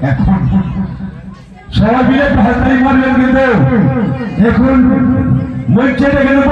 এখন সবাই মিলে হাততালি মারবেন কিন্তু এখন মঞ্চে ডেকে নেব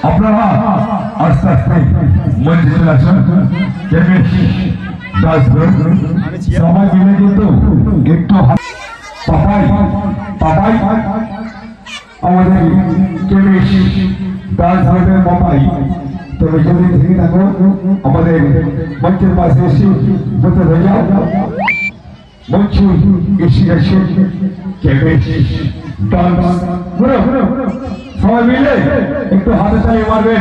আপনারা আস্তে আস্তে মঞ্চে চলে আসুন সবাই মিলে কিন্তু একটু পাপাই পাপাই আমাদের ডান্স হবে পাপাই। তবে যদি থেকে থাকো আমাদের মঞ্চের পাশে এসে বলতে হয়ে যাও মঞ্চ এসে এসে সবাই মিলে একটু হাতে তালি মারবে।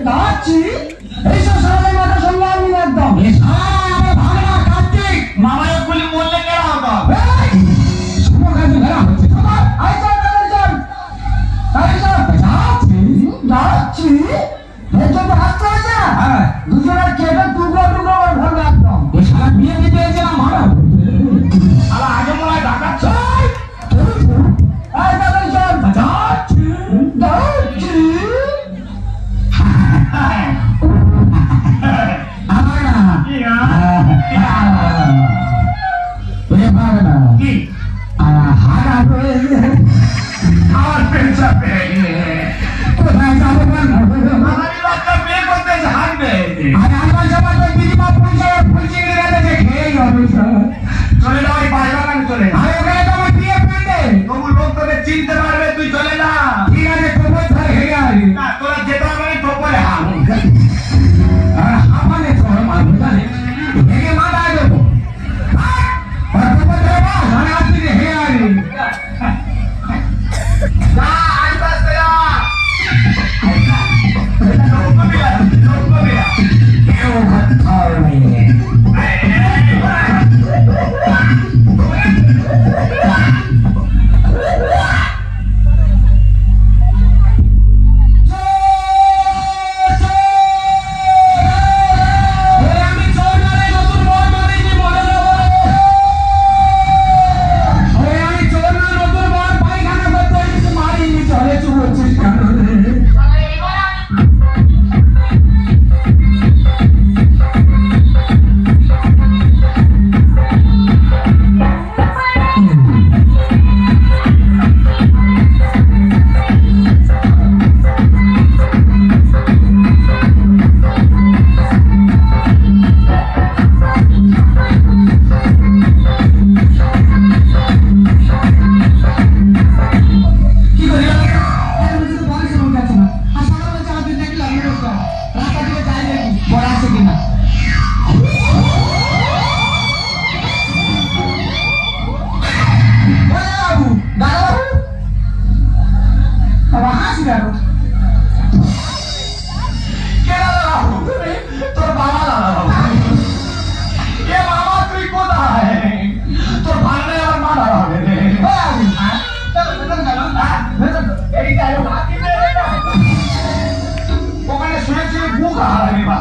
Dachi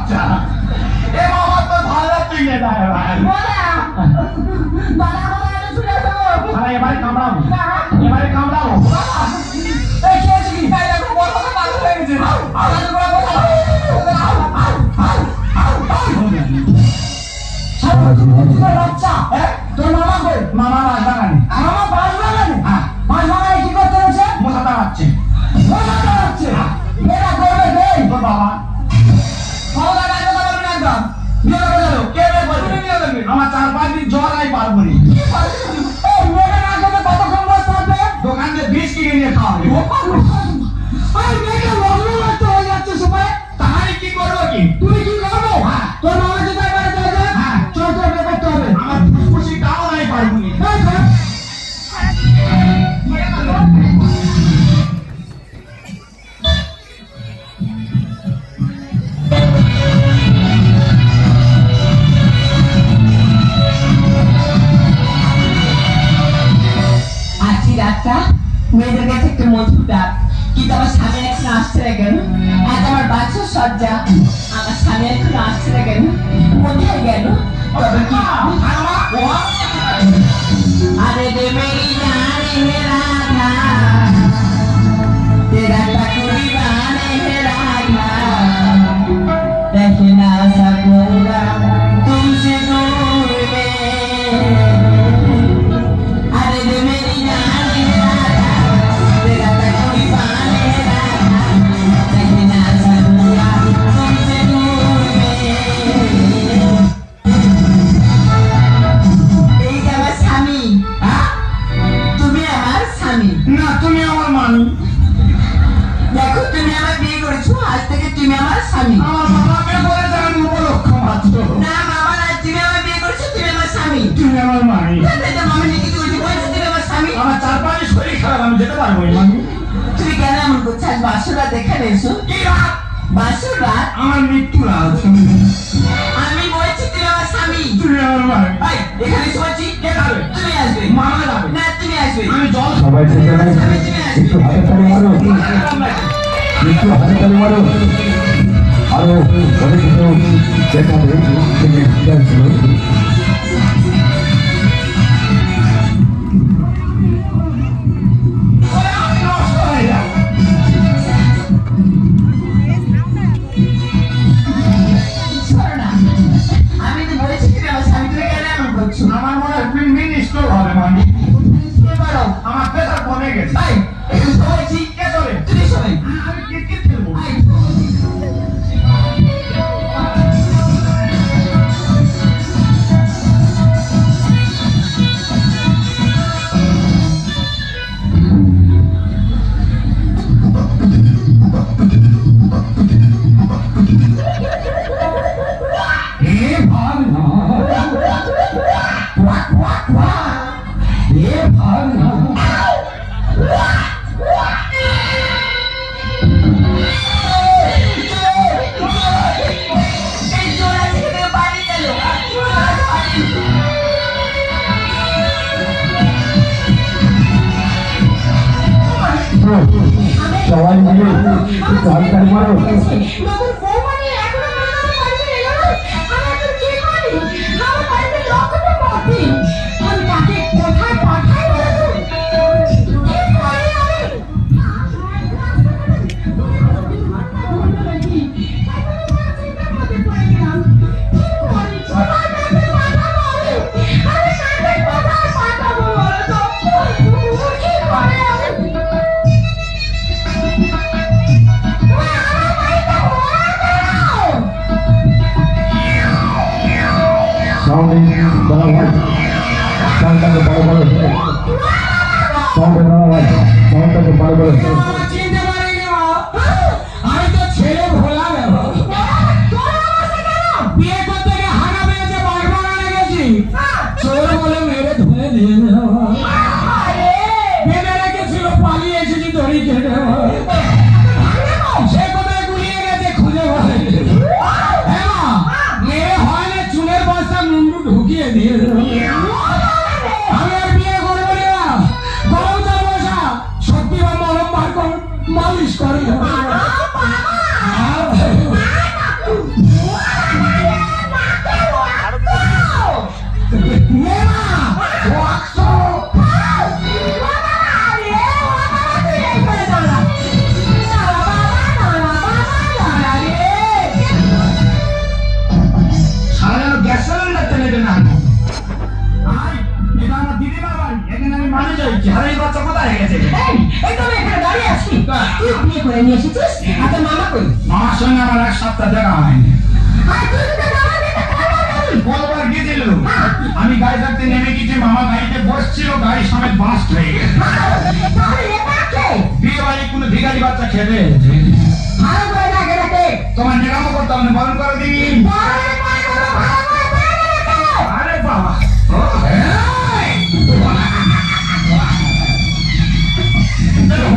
বাচ্চা এ বাবা তো ভালো তুই নে দাঁড়া এবারে কামড়াবো তোর মামা কই মামা বাস বাগানে বাস বাগানে কি করতে হচ্ছে মশা তাড়াচ্ছে এরা করবে কে তোর বাবা আমার 4-5 দিন জ্বর আই পারবো নি দোকান থেকে বিষ কিনে নিয়ে খাওয়া তাহলে কি করবো কি তুই কি করবো তোর মামা যেতে পারে চল তোর করতে হবে আমার খুশি তাও নাই পারবো নি মেয়েদের কাছে একটা মধুর ডাক কিন্তু আমার স্বামী এখন আসছে না কেন আজ আমার বাচ্চার সজ্জা আমার স্বামী এখন আসছে না কেন কোথায় গেল আরে রে মেরি জানে হে রাধা তেরা ঠাকুরি বানে হে রাধা দেখনা সগুরা তুমসে दूर में अरे रे मेरी जाने राधा तेरा ठाकुरी बाने राधा देखना सगुरा तुमसे दूर में এই যে আমার স্বামী তুমি আমার স্বামী না তুমি আমার মামি দেখো তুমি আমার বিয়ে করেছো আজ থেকে তুমি আমার স্বামী আমার বাবাকে বলে দেন উপলক্ষ মাত্র না বাবা না তুমি আমার বিয়ে করেছো তুমি আমার স্বামী তুমি আমার মামি তো মামি নাকি তুই বলছিস তুমি আমার স্বামী আমার 4-5 শরীর খারাপ আমি যেতে পারবো না মামি তুই কেন এমন করছিস বাসুরা দেখে নেছো কি রাত বাসুরা আমার মৃত্যু রাত আমি বলছি তুমি আমার স্বামী তুমি আমার মামি এই এখানে শুনছি কে যাবে তুমি আসবে মামা যাবে না তুমি আসবে আমি জল সবাই থেকে একটু হাতে তালি মারো একটু হাতে তালি মারো আরো অনেক কিছু দেখাবে থেকে ছিল আমার মনে হয় মিনিস্টার হবে মানে আমার পেশার কমে গেছে সবাই ঠিক কে চলে তুমি সবাই আমি ক্রিকেট খেলবো সবাই মিলে একটু হালকা মারো আমি তো ছেলে ভোলা বিয়ে করতে গিয়ে হানা পেয়েছে বাড়ি গেছি চোর বলে মেরে ধুয়ে দিয়ে বেঁধে রেখেছিল পালিয়ে এসেছি দড়ি কেটে সে কোথায় গুলিয়ে গেছে খুঁজে বলে মেয়ে হয় না চুলের বস্তা মুন্ডু ঢুকিয়ে দিয়ে আমি আর বিয়ে করবো না গরম জল বসা সত্যি বা মরম বার কর মালিশ করে আসি তুই বিয়ে করে নিয়ে এসেছিস আচ্ছা মামা কই মামার সঙ্গে আমার এক সপ্তাহ দেখা হয়নি আর তুই তো মামা দিতে বলবার গেছিল আমি গাড়ি থাকতে নেমে গেছি মামা গাড়িতে বসছিল গাড়ি সমেত বাস্ট হয়ে গেছে বিয়ে বাড়ি কোনো ভিখারি বাচ্চা খেবে ভালো করে রাখে রাখে তোমার নিরামো করতাম না বরণ করে দিবি আরে বাবা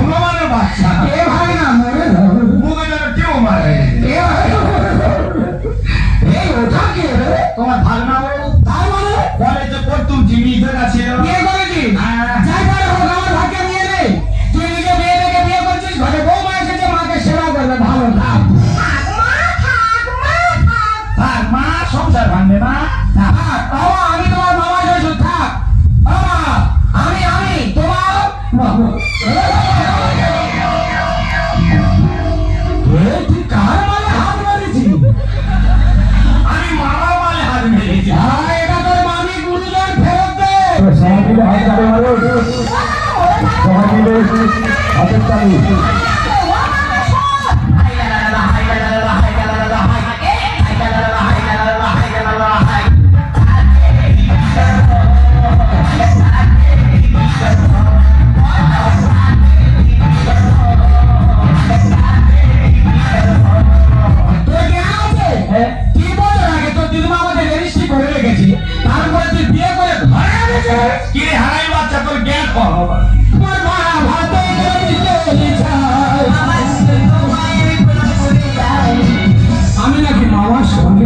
হনুমানের বাচ্চা এ ভাই না মরে মুখে যেন কেউ মারে এই ওঠা কে রে তোমার ভাগনা বউ তার মানে কলেজে পড়তুম জিমি ধরা ছিল বিয়ে করেছি যাই পারে হোক আমার ভাগ্যে বিয়ে নেই তুই নিজে বিয়ে দেখে বিয়ে করছিস ঘরে বউ মা এসেছে মাকে সেবা করবে ভালো থাক আর মা সংসার ভাঙবে না বাবা আমি তোমার মামা শ্বশুর থাক বাবা আমি তোমার তুই কার মানে হাত মারিছি আমি মামার মালে হাত মেরেছি এটা তোর মামি গুরুজন ফেরত দে সবাই মিলে হাত চালু মারো সবাই মিলে হাতের চালু তারপরে তুই বিয়ে করে ঘরে এনেছে কি হারাই বাচ্চা তোর জ্ঞান কম তোমার মা ভাতে আমি নাকি মামার সঙ্গে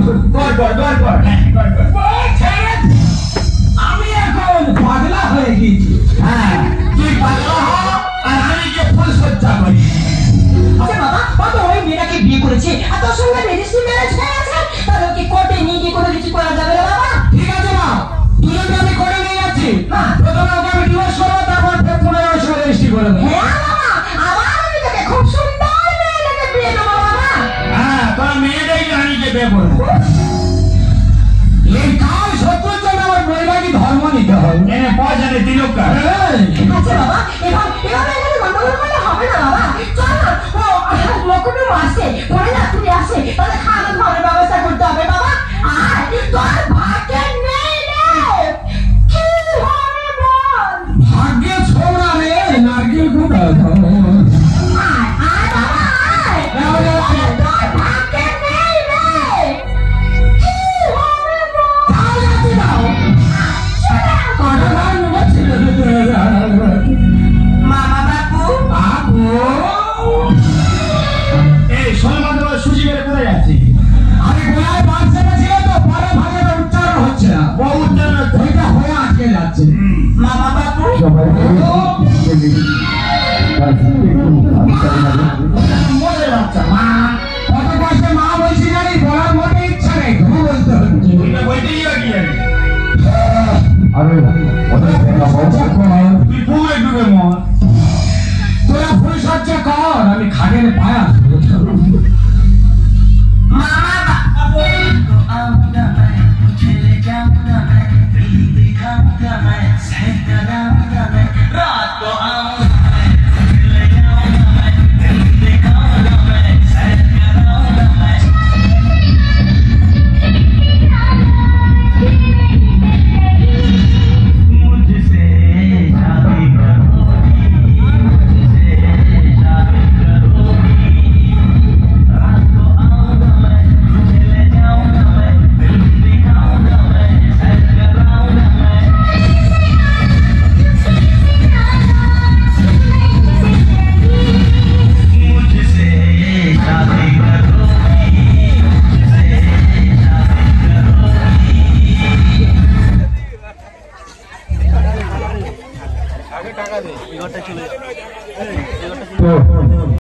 আমি এখন পাগলা হয়ে গেছি হ্যাঁ তুই পাগলা হ আর আমি যে ফুল সজ্জা করি আচ্ছা বাবা কত ওই মেয়েটাকে বিয়ে করেছে আর তোর সঙ্গে রেজিস্ট্রি ম্যারেজ হয়ে গেছে তাহলে কি কোর্টে নিয়ে গিয়ে কোনো কিছু করা যাবে না বাবা ঠিক আছে মা দুজনকে আমি করে নিয়ে যাচ্ছি প্রথমে ওকে আমি ডিভোর্স করবো তারপর পুনরায় ওর সঙ্গে রেজিস্ট্রি করে দেবো হ্যাঁ বাবা আবার আমি তোকে খুব সুন্দর মেয়ে দেখে বিয়ে দেবো বাবা হ্যাঁ তোর মেয়েটাই রানীকে বিয়ে করবো এই কাল সত্যের জন্য আমার বৈরাগী ধর্ম নিতে হবে এনে পয়সা দিয়ে দিল কার আচ্ছা বাবা এভাবে এখানে গন্ডগোল করলে হবে না বাবা চল না ও লক্ষ্মী আসে পরে রাত্রি আসে তাহলে খাওয়া খাওয়ার ব্যবস্থা করতে হবে বাবা আর তোর ভাগ্যে নেই রে কি হবে বল ভাগ্যে ছোড়া রে নারকেল কুড়া আয় বাবা আয় তোর ভাগ্যে নেই রে কি হবে বল তাও যাতে দাও মামা বাপু বাপু এই সোলমাত্র সুজি বের করে যাচ্ছি আরে গোলায় বাচ্চাটা ছিল তো পরে ভাগে উচ্চারণ হচ্ছে না বহু উচ্চারণ ওইটা হয়ে আটকে যাচ্ছে মামা বাপু সবাই মিলে মরে বাচ্চা মা কত কষ্টে মা বলছি জানি বলার মধ্যে ইচ্ছা নেই তুমি বলতে হচ্ছে এটা বইতেই বা কি জানি আরে অনেক দেখা তুই পুরে ডুবে মন তোরা ফুল সজ্জা কর আমি খাগের পায়া মামা বাপু रात को आऊंगा